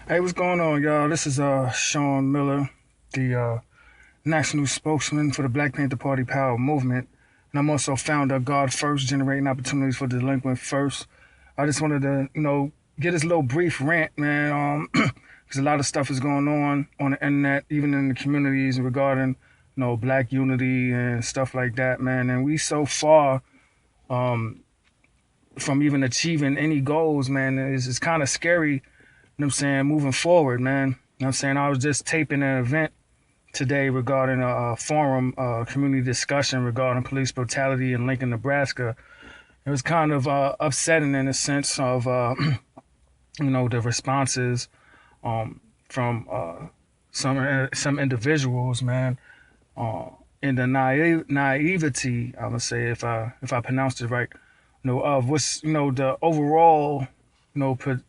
Hey, what's going on, y'all? This is Sean Miller, the national spokesman for the Black Panther Party Power Movement, and I'm also founder of God First, generating opportunities for the delinquent first. I just wanted to, get this little brief rant, man, because a lot of stuff is going on the internet, even in the communities regarding, Black unity and stuff like that, man. And we so far um, from even achieving any goals, man. It's kind of scary, what I'm saying, moving forward, man. I'm saying? I was just taping an event today regarding a forum, community discussion regarding police brutality in Lincoln, Nebraska. It was kind of upsetting in the sense of, the responses from some individuals, man, uh, in the naivety, I would say, if I pronounced it right, of what's the overall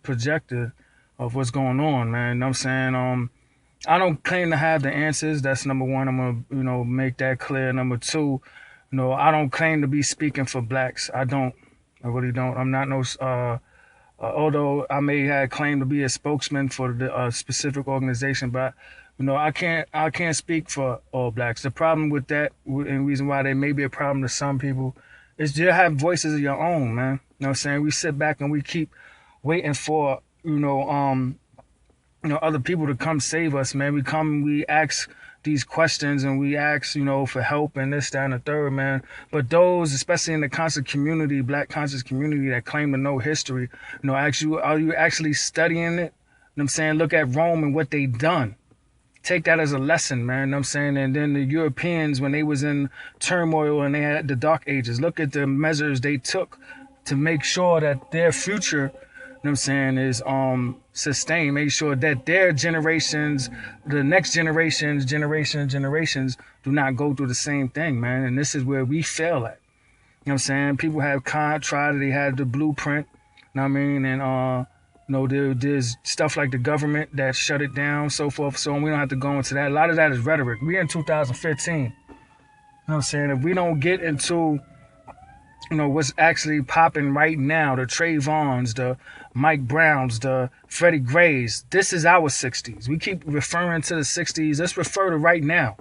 projected of what's going on, man. You know what I'm saying? I don't claim to have the answers. That's number one. I'm gonna, make that clear. Number two, I don't claim to be speaking for blacks. I don't. I really don't. I'm not no. Although I may have claimed to be a spokesman for the specific organization, but I can't speak for all blacks. The problem with that, and reason why there may be a problem to some people, is you have voices of your own, man. You know what I'm saying? We sit back and we keep waiting for other people to come save us, man. We ask these questions and we ask, for help and this, that, and the third, man. But those, especially in the conscious community, black conscious community that claim to know history, ask you, are you actually studying it? You know what I'm saying? Look at Rome and what they done. Take that as a lesson, man. You know what I'm saying? And then the Europeans, when they was in turmoil and they had the Dark Ages, look at the measures they took to make sure that their future, what I'm saying, is sustained. Make sure that their generations, the next generations do not go through the same thing, man. And this is where we fail at. You know what I'm saying? People have tried, they had the blueprint, you know what I mean? And there's stuff like the government that shut it down, so forth. So we don't have to go into that. A lot of that is rhetoric. We're in 2015. You know what I'm saying? If we don't get into what's actually popping right now, the Trayvons, the Mike Browns, the Freddie Grays, this is our 60s. We keep referring to the 60s. Let's refer to right now.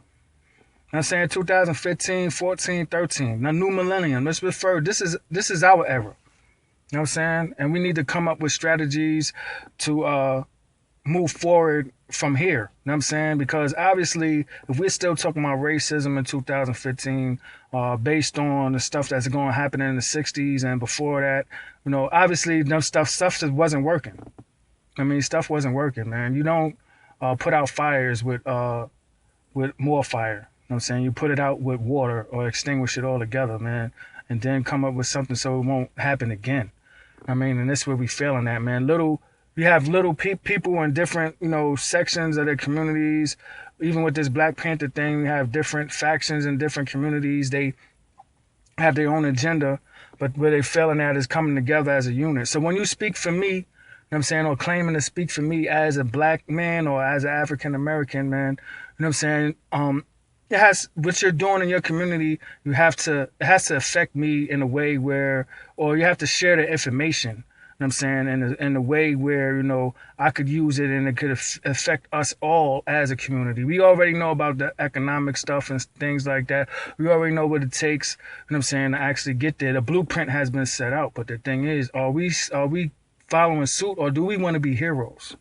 I'm saying 2015, 14, 13. Now new millennium. Let's refer. This is our era. You know what I'm saying? And we need to come up with strategies to move forward from here. You know what I'm saying? Because obviously, if we're still talking about racism in 2015, based on the stuff that's going to happen in the 60s and before that, obviously, stuff just wasn't working. I mean, stuff wasn't working, man. You don't put out fires with more fire. You know what I'm saying? You put it out with water or extinguish it altogether, man, and then come up with something so it won't happen again. I mean, and that's where we failing at, man. We have little people in different, sections of the communities. Even with this Black Panther thing, we have different factions in different communities. They have their own agenda, but where they're failing at is coming together as a unit. So when you speak for me, you know what I'm saying, or claiming to speak for me as a black man or as an African American man, you know what I'm saying, it has what you're doing in your community. It has to affect me in a way where, or you have to share the information. You know what I'm saying, in a way where I could use it and it could affect us all as a community. We already know about the economic stuff and things like that. We already know what it takes. You know what I'm saying, to actually get there. The blueprint has been set out, but the thing is, are we following suit, or do we want to be heroes? You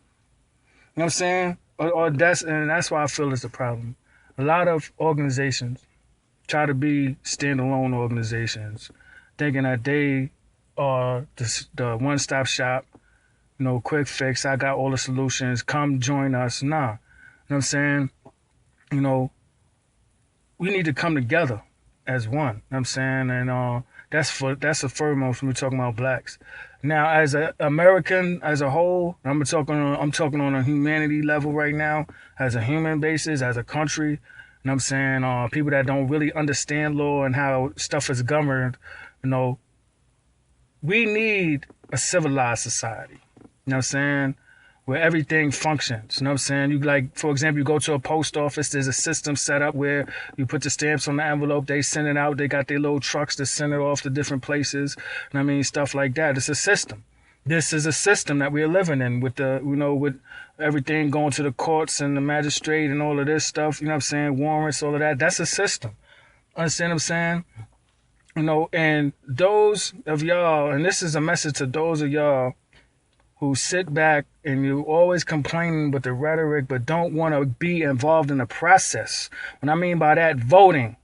know what I'm saying? Or that's why I feel it's a problem. A lot of organizations try to be standalone organizations, thinking that they are the one-stop shop, quick fix. I got all the solutions. Come join us. Nah. You know what I'm saying? We need to come together as one. You know what I'm saying? And that's the foremost when we're talking about blacks. Now, as an American as a whole, I'm talking on a humanity level right now, as a human basis, as a country. You know what I'm saying? People that don't really understand law and how stuff is governed, we need a civilized society. You know what I'm saying? Where everything functions. You know what I'm saying? You for example, you go to a post office, there's a system set up where you put the stamps on the envelope, they send it out, they got their little trucks to send it off to different places. You know what I mean? Stuff like that. It's a system. This is a system that we're living in with the, with everything going to the courts and the magistrate and all of this stuff, you know what I'm saying? Warrants, all of that. That's a system. Understand what I'm saying? And those of y'all, and this is a message to those of y'all who sit back and you always complaining with the rhetoric, but don't want to be involved in the process. What I mean by that, voting.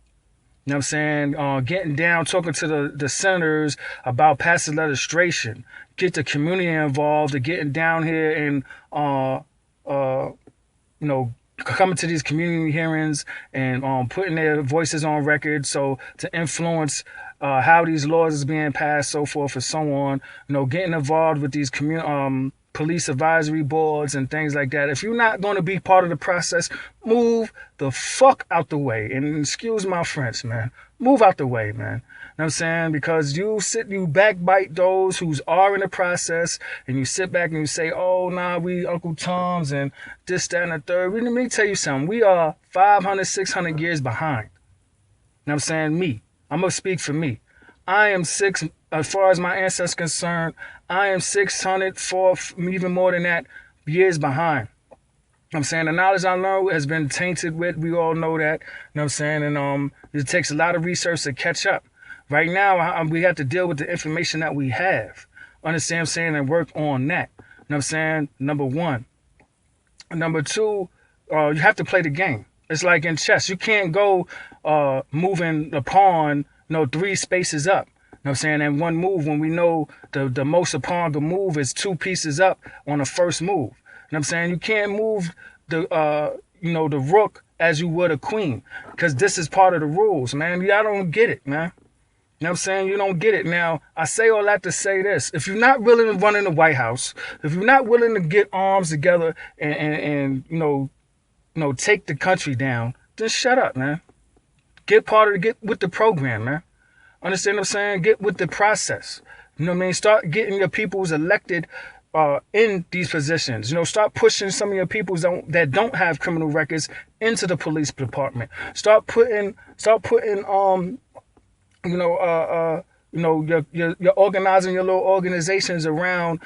You know what I'm saying? Getting down, talking to the senators about passing legislation, get the community involved, and getting down here and coming to these community hearings and putting their voices on record, so to influence how these laws is being passed, so forth and so on. Getting involved with these police advisory boards and things like that. If you're not going to be part of the process, move the fuck out the way. And excuse my French, man. Move out the way, man. You know what I'm saying? Because you backbite those who are in the process, and you sit back and you say, oh, nah, we Uncle Tom's and this, that, and the third. Let me tell you something. We are 500, 600 years behind. You know what I'm saying? I'm going to speak for me. I am as far as my ancestors concerned, I am 600, even more than that, years behind. You know what I'm saying? The knowledge I learned has been tainted with, we all know that. You know what I'm saying? And it takes a lot of research to catch up. Right now, we have to deal with the information that we have. Understand what I'm saying? And work on that. You know what I'm saying? Number one. Number two, you have to play the game. It's like in chess. You can't go moving the pawn, 3 spaces up. You know what I'm saying? And one move, when we know the most a pawn can move is 2 pieces up on the first move. You know what I'm saying? You can't move the rook as you would a queen, because this is part of the rules, man. Y'all don't get it, man. You know what I'm saying? You don't get it. Now, I say all that to say this. If you're not willing to run in the White House, if you're not willing to get arms together and take the country down, then shut up, man. Get with the program, man. Understand what I'm saying? Get with the process. You know what I mean? Start getting your peoples elected in these positions. Start pushing some of your peoples that don't have criminal records into the police department. Start putting you're organizing your little organizations around,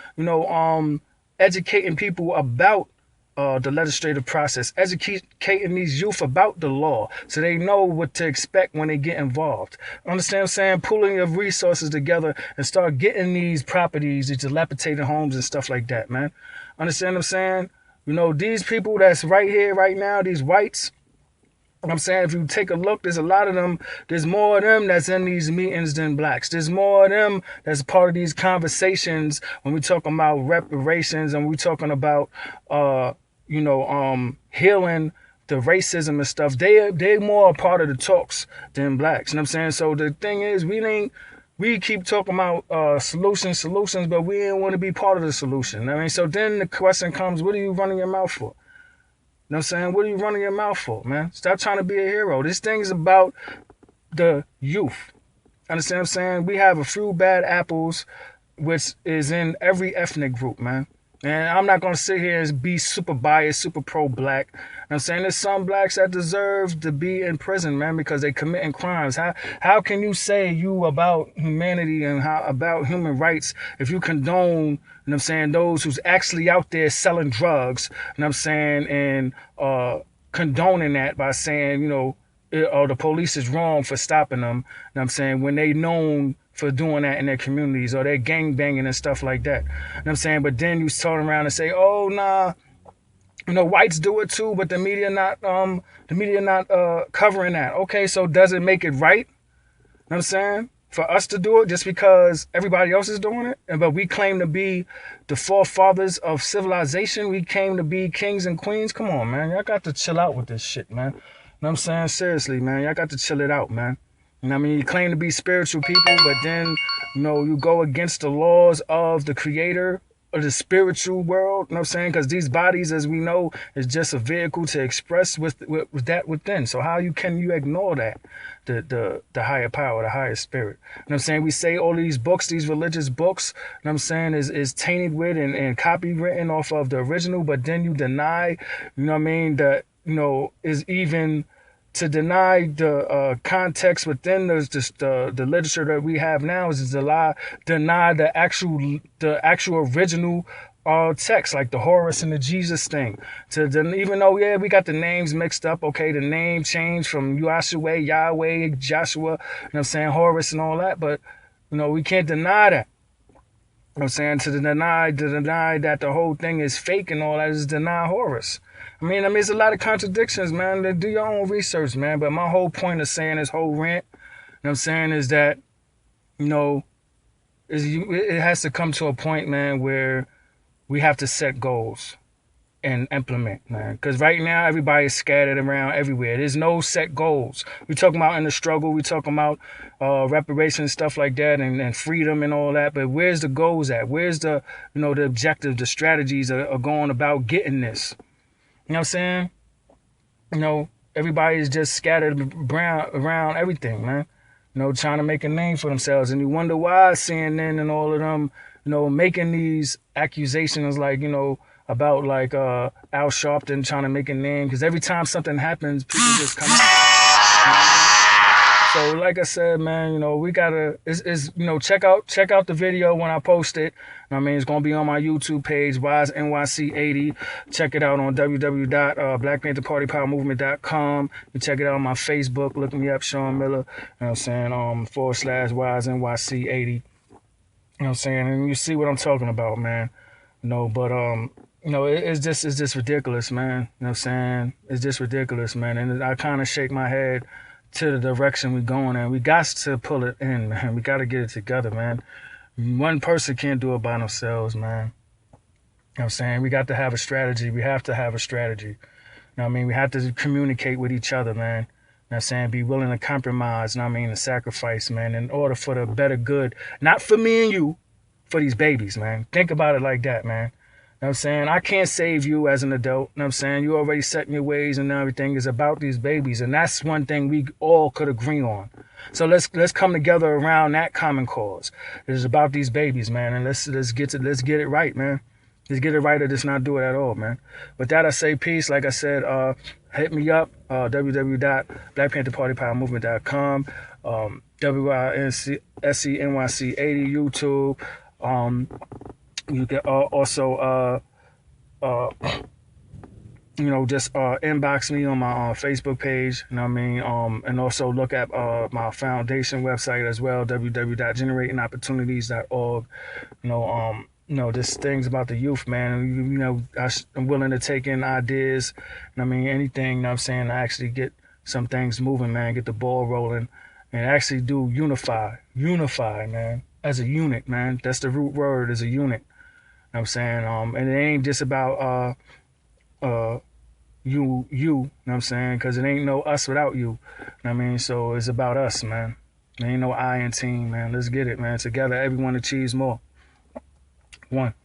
educating people about the legislative process, educating these youth about the law so they know what to expect when they get involved. Understand what I'm saying? Pooling your resources together and start getting these properties, these dilapidated homes and stuff like that, man. Understand what I'm saying? These people that's right here, right now, these whites, I'm saying, if you take a look, there's a lot of them. There's more of them that's in these meetings than blacks. There's more of them that's part of these conversations when we're talking about reparations and we're talking about, healing the racism and stuff. They more a part of the talks than blacks. You know what I'm saying? So the thing is, we keep talking about solutions, but we didn't want to be part of the solution. I mean, so then the question comes, what are you running your mouth for? You know what I'm saying? What are you running your mouth for, man? Stop trying to be a hero. This thing is about the youth. Understand what I'm saying? We have a few bad apples, which is in every ethnic group, man. And I'm not going to sit here and be super biased, super pro-black. You know what I'm saying? There's some blacks that deserve to be in prison, man, because they committing crimes. How can you say you about humanity and about human rights if you condone, you know what I'm saying, those who's actually out there selling drugs, you know what I'm saying, and condoning that by saying, the police is wrong for stopping them, you know what I'm saying, when they known for doing that in their communities, or they're gang banging and stuff like that. You know what I'm saying? But then you turn around and say, oh, nah, whites do it too, but the media not covering that. Okay, so does it make it right? You know what I'm saying? For us to do it just because everybody else is doing it? But we claim to be the forefathers of civilization. We claim to be kings and queens. Come on, man. Y'all got to chill out with this shit, man. You know what I'm saying? Seriously, man. Y'all got to chill it out, man. You claim to be spiritual people, but then, you go against the laws of the creator of the spiritual world, you know what I'm saying? Because these bodies, as we know, is just a vehicle to express with that within. So how can you ignore that? The higher power, the higher spirit. You know what I'm saying? We say all these books, these religious books, you know what I'm saying, is tainted with and copywritten off of the original, but then you deny, you know what I mean, that, is even to deny the context within the literature that we have now is to deny the actual original text, like the Horus and the Jesus thing. Even though, yeah, we got the names mixed up, okay, the name changed from Yahshua, Yahweh, Joshua, you know what I'm saying, Horus and all that, but, we can't deny that. You know what I'm saying? To deny that the whole thing is fake and all that is deny Horus. I mean, there's a lot of contradictions, man. Do your own research, man. But my whole point of saying this whole rant, you know what I'm saying, is that, it has to come to a point, man, where we have to set goals and implement, man. Because right now, everybody's scattered around everywhere. There's no set goals. We talking about in the struggle. We talking about reparations, stuff like that, and freedom and all that. But where's the goals at? Where's the objective, the strategies are going about getting this? You know what I'm saying? Everybody's just scattered around everything, man. Trying to make a name for themselves. And you wonder why CNN and all of them, making these accusations like, about like Al Sharpton trying to make a name. Because every time something happens, people just come out. So like I said, man, we gotta check out the video when I post it. It's gonna be on my YouTube page, Wise NYC80. Check it out on www.blackpantherpartypowermovement.com. You check it out on my Facebook. Look me up, Sean Miller. You know what I'm saying? /Wise NYC80. You know what I'm saying? And you see what I'm talking about, man. It's just ridiculous, man. You know what I'm saying? It's just ridiculous, man. And I kind of shake my head to the direction we're going in. We got to pull it in, man. We got to get it together, man. One person can't do it by themselves, man. You know what I'm saying? We got to have a strategy. We have to have a strategy. You know what I mean? We have to communicate with each other, man. You know what I'm saying? Be willing to compromise, to sacrifice, man, in order for the better good. Not for me and you, for these babies, man. Think about it like that, man. You know what I'm saying? I can't save you as an adult. You know what I'm saying? You already set in your ways and everything. Is about these babies. And that's one thing we all could agree on. So let's come together around that common cause. It is about these babies, man. And let's get it right, man. Let's get it right or just not do it at all, man. With that, I say peace. Like I said, hit me up, www.blackpantherpartypowermovement.com, WINCSENYC80 YouTube. You can also, just inbox me on my Facebook page. You know what I mean? And also look at my foundation website as well, www.generatingopportunities.org. Just things about the youth, man. I'm willing to take in ideas. Anything. You know what I'm saying? To actually get some things moving, man. Get the ball rolling, and actually do unify, man. As a unit, man. That's the root word, is a unit. You know what I'm saying? And it ain't just about you know what I'm saying? Because it ain't no us without you. You know what I mean? So it's about us, man. There ain't no I in team, man. Let's get it, man. Together, everyone achieves more. One.